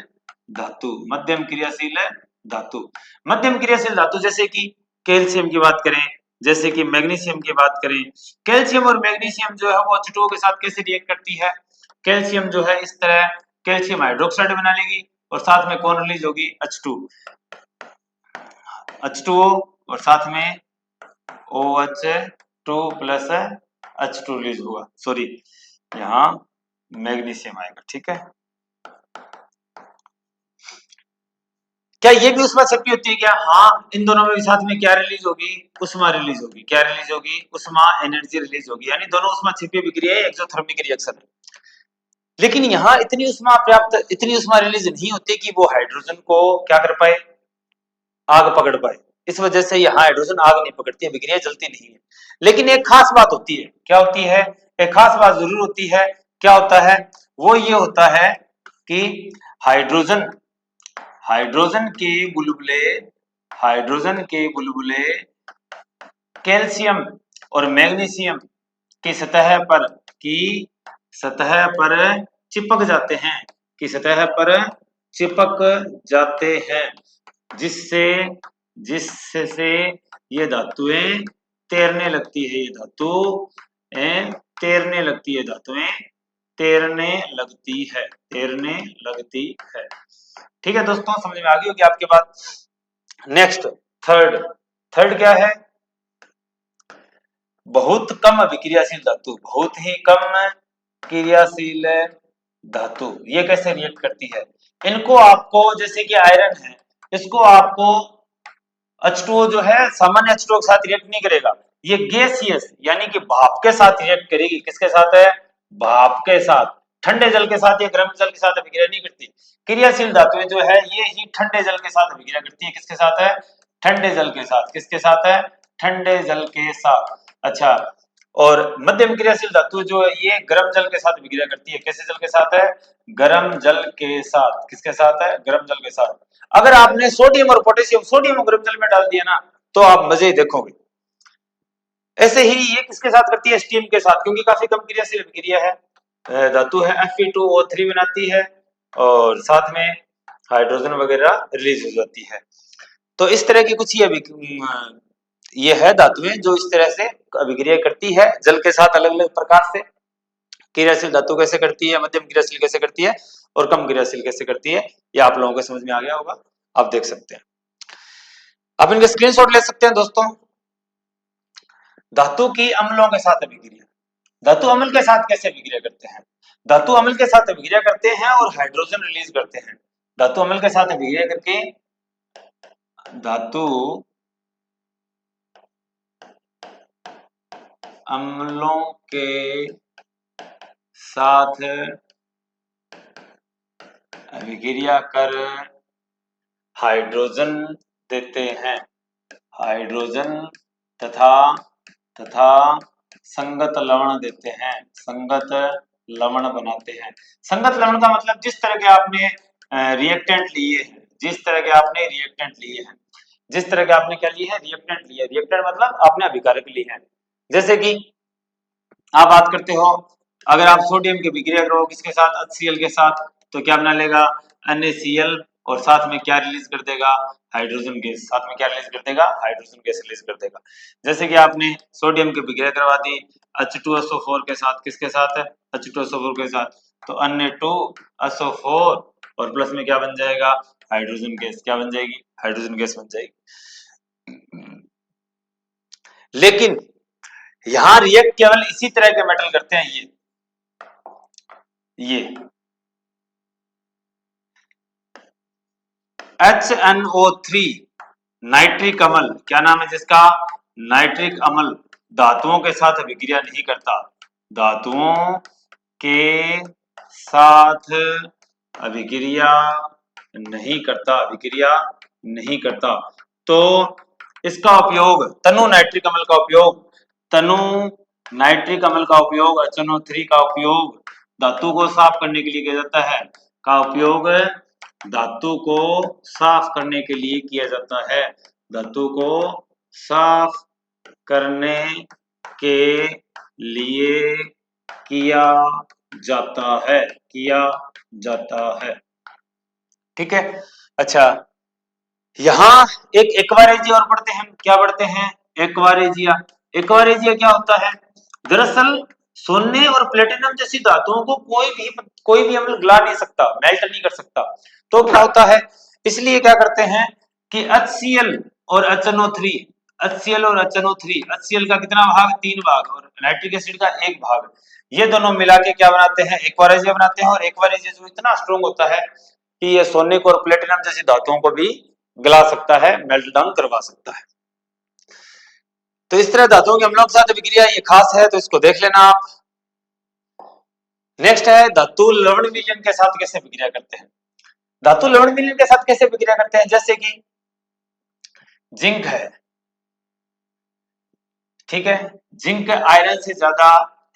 धातु, मध्यम क्रियाशील धातु। मध्यम क्रियाशील धातु जैसे कि कैल्शियम की बात करें, जैसे कि मैग्नीशियम की बात करें, कैल्शियम और मैग्नीशियम जो है वो H2O के साथ कैसे रिएक्ट करती है, कैल्शियम जो है इस तरह कैल्शियम हाइड्रोक्साइड बना लेगी और साथ में कौन रिलीज होगी, H2O और साथ में OH2 प्लस H2 रिलीज हुआ, सॉरी यहाँ मैग्नीशियम आएगा, ठीक है। क्या ये भी उष्मा छपी होती है क्या, हाँ, इन दोनों में भी साथ में क्या रिलीज होगी, उष्मा रिलीज होगी, क्या रिलीज होगी, उष्मा एनर्जी रिलीज होगी, यानी दोनों उष्मा छिपी विक्रिया है, एक्सोथर्मिक रिएक्शन है। लेकिन यहाँ इतनी उष्मा पर्याप्त, इतनी उष्मा रिलीज नहीं होती कि वो हाइड्रोजन को क्या कर पाए, आग पकड़ पाए। इस वजह से यहाँ हाइड्रोजन आग नहीं पकड़ती है, विक्रिया जलती नहीं है। लेकिन एक खास बात होती है, क्या होती है, एक खास बात जरूर होती है, क्या होता है, वो ये होता है कि हाइड्रोजन, हाइड्रोजन के बुलबुले, हाइड्रोजन के बुलबुले कैल्शियम और मैग्नीशियम की सतह पर चिपक जाते हैं, की सतह पर चिपक जाते हैं, जिससे ये धातुएं तैरने लगती है, ये धातुएं तैरने लगती है, धातुएं तैरने लगती है। ठीक है दोस्तों, समझ में आ गई होगी आपके बात। नेक्स्ट थर्ड क्या है? बहुत कम अभिक्रियाशील धातु, बहुत ही कम क्रियाशील धातु, ये कैसे रिएक्ट करती है? इनको आपको, जैसे कि आयरन है, इसको आपको H2O जो है सामान्य H2O के साथ रिएक्ट नहीं करेगा, ये गैसियस यानी कि भाप के साथ रिएक्ट करेगी। किसके साथ है? भाप के साथ। ठंडे जल के साथ या गर्म जल के साथ अभिक्रिया नहीं करती। क्रियाशील धातुएं जो है ये ही ठंडे जल के साथ अभिक्रिया करती है। किसके साथ है? ठंडे जल के साथ। किसके साथ है? ठंडे जल के साथ। अच्छा, और मध्यम क्रियाशील धातु जो है ये गर्म जल के साथ अभिक्रिया करती है। कैसे जल के साथ है? गर्म जल के साथ। किसके साथ है? गर्म जल के साथ। अगर आपने सोडियम और पोटेशियम, सोडियम गर्म जल में डाल दिया ना, तो आप मजे ही देखोगे। ऐसे ही ये किसके साथ करती है? स्टीम के साथ, क्योंकि काफी कम क्रियाशील अभिक्रिया है, धातु है, Fe2O3 बनाती है और साथ में हाइड्रोजन वगैरह रिलीज हो जाती है। तो इस तरह की कुछ ये है धातुएं जो इस तरह से अभिक्रिया करती है जल के साथ अलग अलग प्रकार से। क्रियाशील धातु कैसे करती है, मध्यम क्रियाशील कैसे करती है और कम क्रियाशील कैसे करती है, ये आप लोगों को समझ में आ गया होगा। आप देख सकते हैं, आप इनके स्क्रीनशॉट ले सकते हैं दोस्तों। धातु की अम्लों के साथ अभिक्रिया, धातु अम्ल के साथ कैसे अभिक्रिया करते हैं? धातु अम्ल के साथ अभिक्रिया करते हैं और हाइड्रोजन रिलीज करते हैं। धातु अम्ल के साथ अभिक्रिया करके धातु अम्लों के साथ अभिक्रिया कर हाइड्रोजन देते हैं, हाइड्रोजन तथा संगत लवण देते हैं, संगत लवण बनाते हैं। संगत लवण का मतलब जिस तरह के आपने रिएक्टेंट लिए हैं, जिस तरह के आपने रिएक्टेंट लिए हैं, जिस तरह के आपने क्या लिए हैं? रिएक्टेंट लिए। रिएक्टेंट मतलब आपने अभिकारक लिए हैं। जैसे कि आप बात करते हो, अगर आप सोडियम की अभिक्रिया करो किसके साथ? HCl के साथ, तो क्या बना लेगा? NaCl, और साथ में क्या रिलीज कर देगा? Hydrogen gas. साथ में क्या रिलीज कर देगा? हाइड्रोजन गैस रिलीज कर देगा। जैसे कि आपने सोडियम की अभिक्रिया करवा दी H2SO4 के साथ, किसके साथ है? H2SO4 के साथ, तो Na2SO4 और प्लस में क्या बन जाएगा? Hydrogen gas. क्या बन जाएगी? हाइड्रोजन गैस बन जाएगी। लेकिन यहां रिएक्ट केवल इसी तरह के मेटल करते हैं, ये HNO3 नाइट्रिक अम्ल, क्या नाम है जिसका? नाइट्रिक अम्ल धातुओं के साथ अभिक्रिया नहीं करता, धातुओं के साथ अभिक्रिया नहीं करता, अभिक्रिया नहीं करता। तो इसका उपयोग, तनु नाइट्रिक अम्ल का उपयोग, तनु नाइट्रिक अम्ल का उपयोग, HNO3 का उपयोग धातु को साफ करने के लिए किया जाता है, का उपयोग धातु को साफ करने के लिए किया जाता है, धातु को साफ करने के लिए किया जाता है, किया जाता है। ठीक है। अच्छा, यहां एक एक्वारेजिया और पढ़ते हैं। क्या पढ़ते हैं? एक्वारेजिया। एक्वारेजिया क्या होता है? दरअसल सोने और प्लेटिनम जैसी धातुओं को कोई भी अम्ल गला नहीं सकता, मेल्ट नहीं कर सकता। तो क्या होता है? इसलिए क्या करते हैं कि HCl और HNO3, HCl और HNO3, HCl का कितना भाग? 3 भाग, और नाइट्रिक एसिड का 1 भाग, ये दोनों मिला के क्या बनाते हैं? एक्वारेजिया बनाते हैं। और एक्वारेजिया जो इतना स्ट्रॉन्ग होता है कि ये सोने को और प्लेटिनम जैसी धातुओं को भी गला सकता है, मेल्ट डाउन करवा सकता है। तो इस तरह धातुओं के अम्लों के साथ अभिक्रिया ये खास है, तो इसको देख लेना आप। नेक्स्ट है धातु लवण विलयन के साथ कैसे अभिक्रिया करते हैं। धातु लवण विलयन के साथ कैसे अभिक्रिया करते हैं? जैसे कि जिंक है, ठीक है, जिंक आयरन से ज्यादा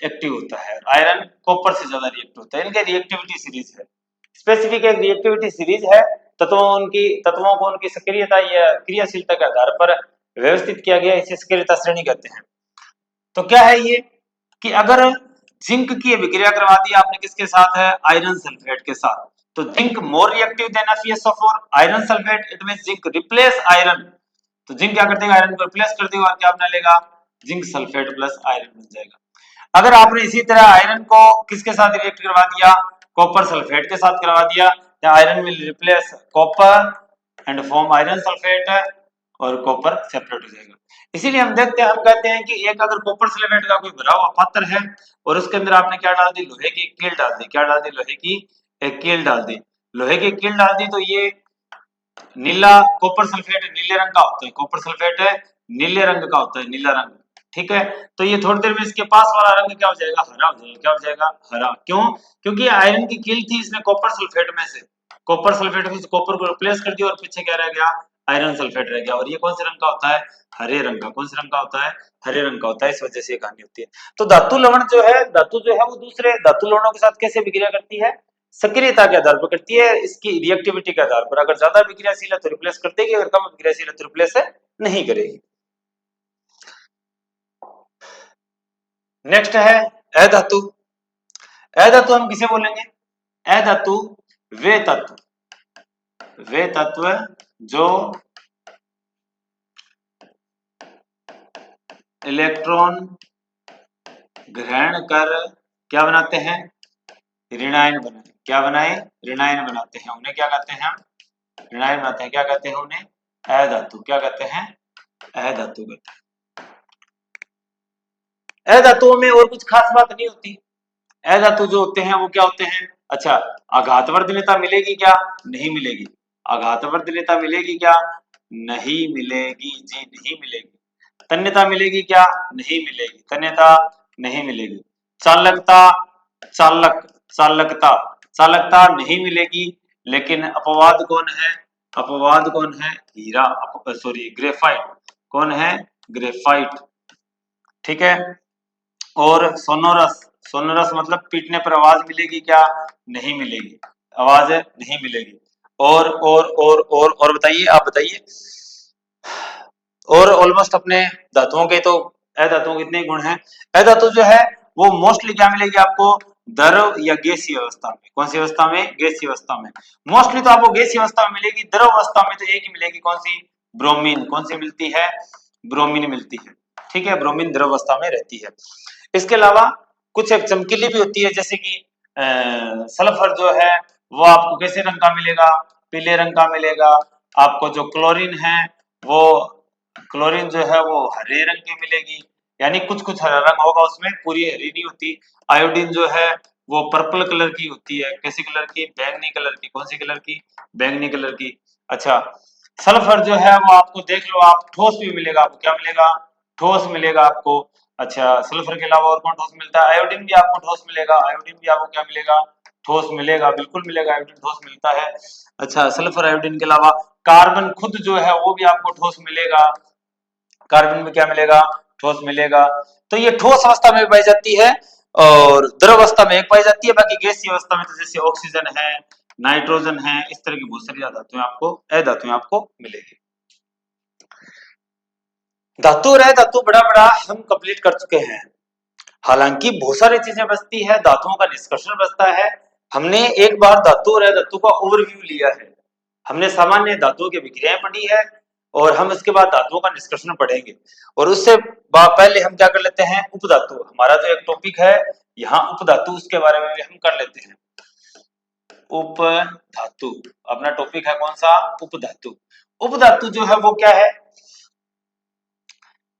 एक्टिव होता है, आयरन कॉपर से ज्यादा रिएक्टिव होता है। इनके रिएक्टिविटी सीरीज है, स्पेसिफिक एक रिएक्टिविटी सीरीज है। तत्वों को उनकी सक्रियता या क्रियाशीलता के आधार पर व्यवस्थित किया गया, इसे सक्रियता श्रेणी कहते हैं। तो क्या है ये कि अगर जिंक की अभिक्रिया करवा दी आपने किसके साथ है, आयरन सल्फेट के साथ, तो zinc more reactive than FeSO4, iron sulphate it means zinc replace iron, तो जिंक क्या कर देगा, आयरन को रिप्लेस कर देगा और क्या बना लेगा, जिंक सल्फेट प्लस आयरन बन जाएगा। अगर आपने इसी तरह आयरन को किसके साथ रिएक्ट करवा दिया, कॉपर सल्फेट के साथ करवा दिया, या iron will replace copper and form iron sulphate और कॉपर सेपरेट हो जाएगा। इसीलिए हम देखते हैं, हम कहते हैं कि एक अगर कॉपर सल्फेट का कोई भरा हुआ पात्र है और उसके अंदर आपने क्या डाल दी, लोहे की कील डाल दी, क्या डाल दी, लोहे की एक कील डाल दी, लोहे की कील डाल दी, तो ये नीला कॉपर सल्फेट नीले रंग का होता है, कॉपर सल्फेट है नीले रंग का होता है, नीला रंग, ठीक है। तो ये थोड़ी देर में इसके पास वाला रंग क्या हो जाएगा, हरा हो जाएगा, क्या हो जाएगा, हरा। क्यों, क्योंकि आयरन की कील थी इसमें कॉपर सल्फेट में से, कॉपर सल्फेट में कॉपर को रिप्लेस कर दिया और पीछे क्या रह गया, आयरन सल्फेट रह गया, और ये कौन से रंग का होता है, हरे रंग का। कौन से रंग का होता है, हरे रंग का होता है, इस वजह से ये कहानी होती है। तो धातु लवण जो है, धातु जो है वो दूसरे धातु लवणों के साथ कैसे विक्रिया करती है, सक्रियता के आधार पर करती है, इसकी रिएक्टिविटी के आधार पर। अगर ज्यादा विक्रियाशील है तो रिप्लेस कर देगी, अगर कम विक्रियाशील है तो रिप्लेस नहीं करेगी। नेक्स्ट है अधातु। अधातु हम किसे बोलेंगे, अधातु वे तत्व जो इलेक्ट्रॉन ग्रहण कर क्या बनाते हैं, ऋणायन बनाए, क्या बनाए, ऋणायन बनाते हैं, उन्हें क्या कहते हैं, ऋणायन बनाते हैं, क्या कहते हैं उन्हें, अधातु, क्या कहते हैं, अधातु कहते हैं। अधातुओं में और कुछ खास बात नहीं होती, अधातु जो होते हैं वो क्या होते हैं, अच्छा आघातवर्धनीयता मिलेगी क्या, नहीं मिलेगी, आघातवर्धनीयता मिलेगी क्या, नहीं मिलेगी जी, नहीं मिलेगी। तन्यता मिलेगी क्या, नहीं मिलेगी, तन्यता नहीं मिलेगी। चालकता, चालक चालकता चालकता नहीं मिलेगी। लेकिन अपवाद कौन है, अपवाद कौन है, हीरा, सॉरी ग्रेफाइट, कौन है, ग्रेफाइट, ठीक है। और सोनोरस, सोनोरस मतलब पीटने पर आवाज मिलेगी क्या, नहीं मिलेगी, आवाज नहीं मिलेगी। और बताइए, आप बताइए। और ऑलमोस्ट अपने धातुओं के तो अधातुओं के इतने गुण हैं। अधातु जो है वो मोस्टली क्या मिलेगी आपको, द्रव या गैसीय अवस्था में। कौन सी अवस्था में, गैसीय अवस्था में। मोस्टली तो आपको गैसीय अवस्था में मिलेगी, द्रव अवस्था में तो एक ही मिलेगी, कौन सी, ब्रोमीन। कौन सी मिलती है, ब्रोमीन मिलती है, ठीक है, ब्रोमीन द्रव अवस्था में रहती है। इसके अलावा कुछ एक चमकीली भी होती है, जैसे कि सल्फर जो है वो आपको कैसे रंग का मिलेगा, पीले रंग का मिलेगा। आपको जो क्लोरीन है वो, क्लोरीन जो है वो हरे रंग की मिलेगी, यानी कुछ कुछ हरा रंग होगा उसमें, पूरी हरी नहीं होती। आयोडीन जो है वो पर्पल कलर की होती है, कैसी कलर की, बैंगनी कलर की। कौन सी कलर की, बैंगनी कलर की। अच्छा सल्फर जो है वो आपको देख लो आप, ठोस भी मिलेगा आपको, क्या मिलेगा, ठोस मिलेगा आपको। अच्छा सल्फर के अलावा और कौन ठोस मिलता है, आयोडीन भी आपको ठोस मिलेगा, आयोडीन भी आपको क्या मिलेगा, ठोस मिलेगा, बिल्कुल मिलेगा, आयोडीन ठोस मिलता है। अच्छा सल्फर आयोडीन के अलावा कार्बन खुद जो है वो भी आपको ठोस मिलेगा, कार्बन में क्या मिलेगा, ठोस मिलेगा। तो ये ठोस अवस्था में पाई जाती है और द्रव अवस्था में एक पाई जाती है। बाकी गैसीय अवस्था में तो जैसे ऑक्सीजन है, नाइट्रोजन है, इस तरह की बहुत सारी धातुएं आपको, अधातुएं आपको मिलेगी। धातु और अधातु बड़ा बड़ा हम कंप्लीट कर चुके हैं। हालांकि बहुत सारी चीजें बचती है, धातुओं का निष्कर्षण बचता है। हमने एक बार धातु और अधातु का ओवरव्यू लिया है, हमने सामान्य धातुओं की विक्रियाएं पढ़ी है और हम इसके बाद धातुओं का निष्कर्षण पढ़ेंगे। और उससे पहले हम क्या कर लेते हैं, उपधातु, हमारा जो एक टॉपिक है यहाँ उपधातु, उसके बारे में भी हम कर लेते हैं। उपधातु अपना टॉपिक है, कौन सा, उपधातु। उपधातु जो है वो क्या है,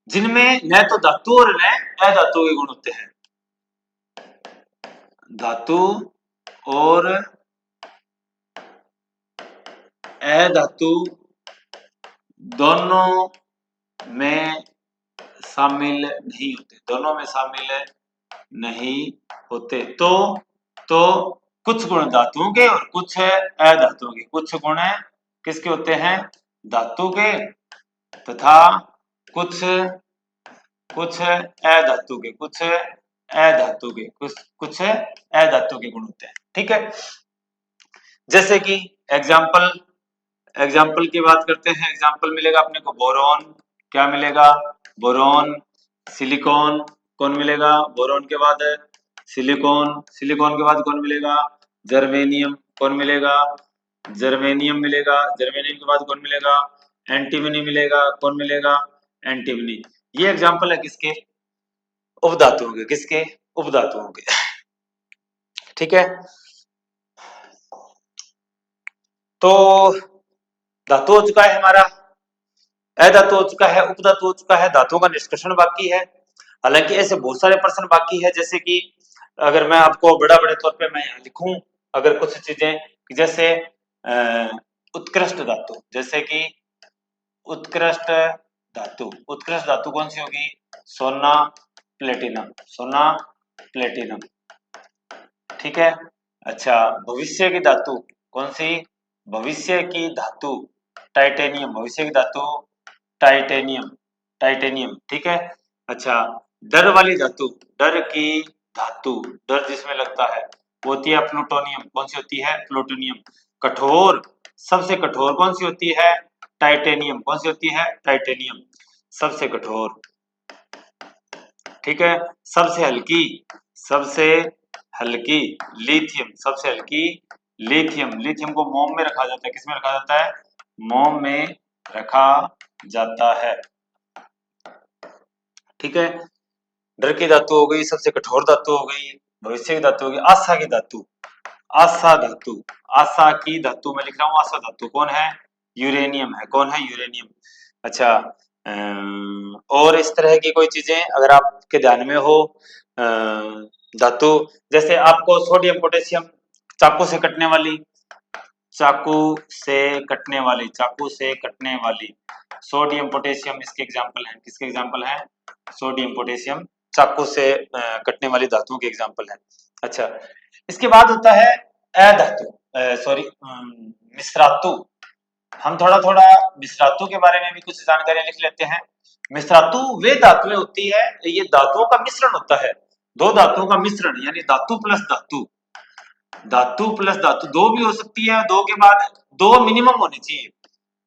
जिनमें न तो धातु और न अधातु के गुण होते हैं। धातु और अधातु दोनों में शामिल नहीं होते, दोनों में शामिल नहीं होते। तो कुछ गुण धातुओं के और कुछ अधातुओं के, कुछ गुण किसके होते हैं, धातु के, तथा कुछ कुछ अधातु के, कुछ अधातु के, कुछ अधातु के गुण होते हैं, ठीक है। जैसे कि एग्जाम्पल की बात करते हैं, एग्जाम्पल मिलेगा अपने को बोरॉन, क्या मिलेगा? बोरोन, सिलिकॉन, कौन मिलेगा? बोरोन के बाद सिलिकॉन, सिलिकॉन के बाद कौन मिलेगा? जर्मेनियम, कौन मिलेगा? जर्मेनियम मिलेगा, जर्मेनियम के बाद कौन मिलेगा? एंटीमनी मिलेगा, कौन मिलेगा? एंटीमनी। ये एग्जांपल है किसके? उपधातुओं के। किसके? उपधातुओं के। ठीक है, तो धातु हो चुका है हमारा, अधातु हो चुका है, उपधातु हो चुका है, धातुओं का निष्कर्षण बाकी है। हालांकि ऐसे बहुत सारे प्रश्न बाकी है, जैसे कि अगर मैं आपको बड़े तौर पे मैं यहाँ लिखूं अगर कुछ चीजें, जैसे उत्कृष्ट धातु, जैसे कि उत्कृष्ट धातु, उत्कृष्ट धातु कौन सी होगी? सोना, प्लेटिनम, सोना, प्लेटिनम। ठीक है, अच्छा भविष्य की धातु कौन सी? भविष्य की धातु टाइटेनियम, भविष्य की धातु टाइटेनियम, टाइटेनियम। ठीक है, अच्छा डर वाली धातु, डर की धातु, डर जिसमें लगता है वो होती है प्लूटोनियम, कौन सी होती है? प्लूटोनियम। कठोर, सबसे कठोर कौन सी होती है? टाइटेनियम, कौन सी होती है? टाइटेनियम, सबसे कठोर। ठीक है, सबसे हल्की, सबसे हल्की लिथियम, सबसे हल्की लिथियम, लिथियम को मोम में रखा जाता है, किसमें रखा जाता है? मोम में रखा जाता है। ठीक है, डर की धातु हो गई, सबसे कठोर धातु हो गई, भविष्य की धातु हो गई, आशा की धातु, आशा धातु, आशा की धातु मैं लिख रहा हूं, आशा धातु कौन है? यूरेनियम है, कौन है? यूरेनियम। अच्छा और इस तरह की कोई चीजें अगर आपके ध्यान में हो धातु, जैसे आपको सोडियम पोटेशियम, चाकू से कटने वाली, चाकू से कटने वाली, चाकू से कटने वाली, सोडियम पोटेशियम इसके एग्जाम्पल हैं, किसके एग्जाम्पल हैं? सोडियम पोटेशियम चाकू से कटने वाली धातुओं के एग्जाम्पल हैं। अच्छा, इसके बाद होता है अधातु, सॉरी मिश्रातु। हम थोड़ा थोड़ा मिश्रातु के बारे में भी कुछ जानकारी लिख लेते हैं। मिश्रातु वे धातुएं होती है, ये धातुओं का मिश्रण होता है, दो धातुओं का मिश्रण, यानी धातु प्लस धातु, धातु प्लस धातु दो भी हो सकती है, दो के बाद दो मिनिमम होनी चाहिए।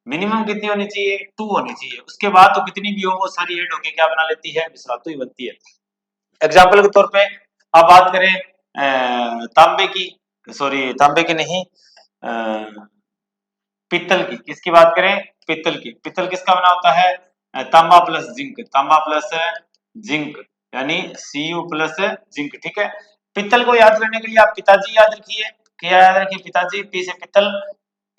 मिनिमम कितनी होनी चाहिए? 2 होनी चाहिए, उसके बाद तो कितनी भी हो वो सारी ऐड होके क्या बना लेती है? मिश्रातु ही बनती है। एग्जाम्पल के तौर पे आप बात करें तांबे की, सॉरी तांबे की नहीं, पित्तल की, किसकी बात करें? पित्तल की। पित्तल किसका बना होता है? तांबा प्लस जिंक, तांबा प्लस जिंक, यानी Cu प्लस जिंक। ठीक है, पित्तल को याद करने के लिए आप पिताजी याद रखिए, क्या याद रखिए? पिताजी, पी से पित्तल,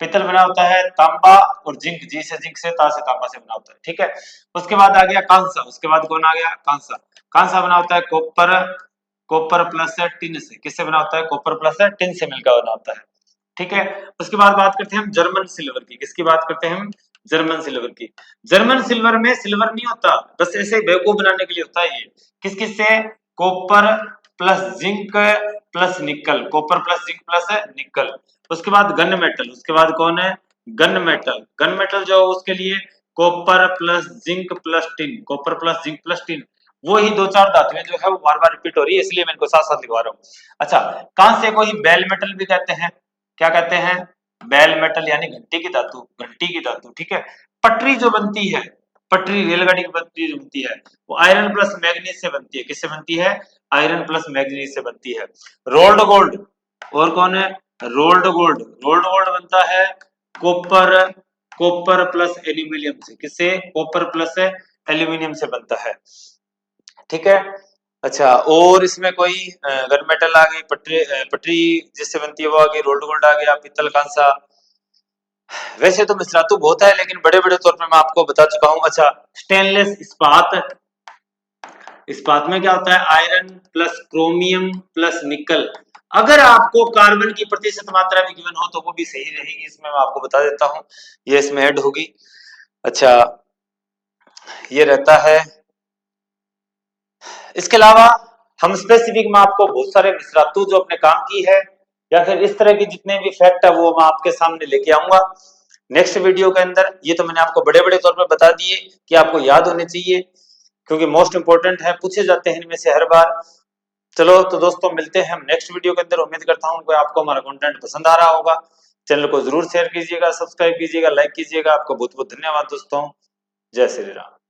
पित्तल बना होता है तांबा, और जिंक, जी से जिंक से, ता से तांबा से बना होता है। ठीक है, उसके बाद आ गया कांसा, उसके बाद कौन आ गया? कांसा। कांसा बना होता है कॉपर, कॉपर प्लस टिन से, किससे बना होता है? कॉपर प्लस टिन से मिलकर बना होता है। ठीक है, उसके बाद बात करते हैं हम जर्मन सिल्वर की, किसकी बात करते हैं हम? जर्मन सिल्वर की। जर्मन सिल्वर में सिल्वर नहीं होता, बस ऐसे बेवकूफ बनाने के लिए होता है ये। किस किस से? कॉपर प्लस जिंक प्लस निकल, कॉपर प्लस जिंक प्लस निकल। उसके बाद गन मेटल, उसके बाद कौन है? Gun metal. गन मेटल जो उसके लिए copper plus zinc plus tin, copper plus zinc plus tin, वो ही दो चार धातुएं जो है वो बार बार रिपीट हो रही है, इसलिए मैं इनको साथ साथ लिखवा रहा हूँ। अच्छा, कांसे को ही बेल मेटल भी कहते हैं, क्या कहते हैं? बेल मेटल, यानी घंटी की धातु, घंटी की धातु। ठीक है, पटरी जो बनती है, पटरी रेलगाड़ी की पटरी जो बनती है वो आयरन प्लस मैग्नीज से बनती है, किससे बनती है? आयरन प्लस मैग्नीज से बनती है। रोल्ड गोल्ड, और कौन है? रोल्ड गोल्ड, रोल्ड गोल्ड बनता है कॉपर, कॉपर प्लस एल्यूमिनियम से, किससे? कॉपर प्लस एल्यूमिनियम से बनता है। ठीक है, अच्छा और इसमें कोई गन मेटल आ गई, पटरी, पटरी जिससे बनती है वो आ गई, रोल्ड गोल्ड आ गया, पित्तल, कांसा। वैसे तो मिश्रातु बहुत है, लेकिन बड़े बड़े तौर पे मैं आपको बता चुका हूं। अच्छा, स्टेनलेस इस्पात, इस्पात में क्या होता है? आयरन प्लस क्रोमियम प्लस निकल। अगर आपको कार्बन की प्रतिशत मात्रा भी गिवन हो तो वो भी सही रहेगी, इसमें मैं आपको बता देता हूं, ये इसमें ऐड होगी। अच्छा, ये रहता है। इसके अलावा हम स्पेसिफिक में आपको बहुत सारे मिश्रातु जो अपने काम की है, या फिर इस तरह के जितने भी फैक्ट है वो मैं आपके सामने लेके आऊंगा नेक्स्ट वीडियो के अंदर। ये तो मैंने आपको बड़े बड़े तौर पे बता दिए कि आपको याद होने चाहिए, क्योंकि मोस्ट इंपोर्टेंट है, पूछे जाते हैं इनमें से हर बार। चलो तो दोस्तों, मिलते हैं हम नेक्स्ट वीडियो के अंदर। उम्मीद करता हूँ कि आपको हमारा कंटेंट पसंद आ रहा होगा। चैनल को जरूर शेयर कीजिएगा, सब्सक्राइब कीजिएगा, लाइक कीजिएगा। आपको बहुत बहुत धन्यवाद दोस्तों। जय श्री राम।